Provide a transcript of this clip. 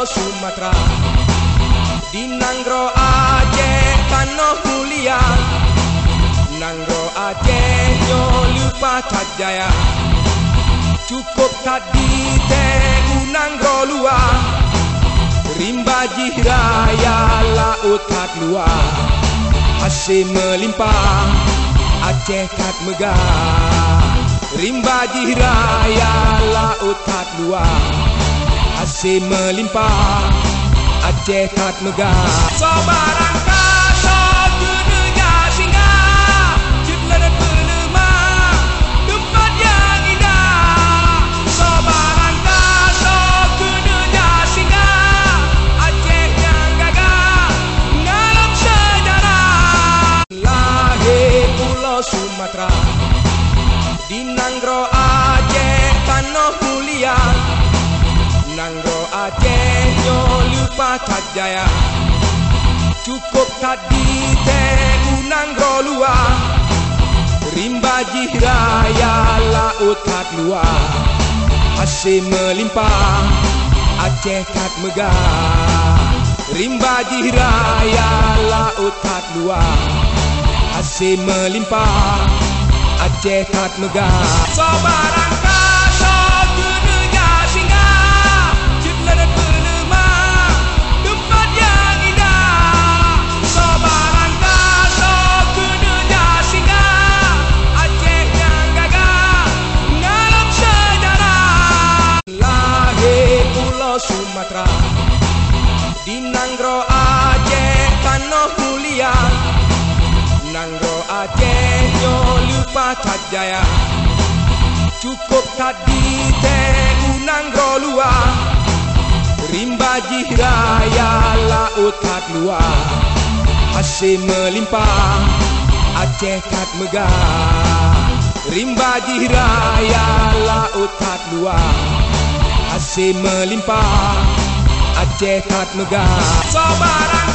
Pulau Sumatera, di Nanggro Aceh tanah mulia, Nanggro Aceh nyo lupa tak jaya, cukup tadi teh Nanggro luar, rimba jihiraya laut kat luar, hasil melimpah Aceh kat megah, rimba jihiraya laut kat luar, hasil melimpah Aceh kat megah. Sobarang kaso dunia singa, cipta berlema tempat yang indah. Sobarang kaso dunia singa, Aceh yang gagah dalam sejarah. Lahir Pulau Sumatera, di Nanggro Aceh tanah mulia, Nanggro Aceh nyo lupa tak jaya, cukup tadi teh Nanggro luar, rimba jihiraya laut kat luar, hasil melimpah Aceh kat megah, rimba jihiraya laut kat luar, hasil melimpah Aceh kat megah. Sobarang kaso dunia singa, cipta berlema tempat yang indah. Sobarang kaso dunia singa, Aceh yang gagah dalam sejarah. Lahir Pulau Sumatera, di Nanggro Aceh tanah mulia, Nanggro Aceh nyo lupa tak jaya, cukup tadi teh Nanggro luar, rimba jihiraya laut kat luar, hasil melimpah Aceh kat megah, rimba jihiraya laut kat luar, hasil melimpah Aceh kat megah. Sobarang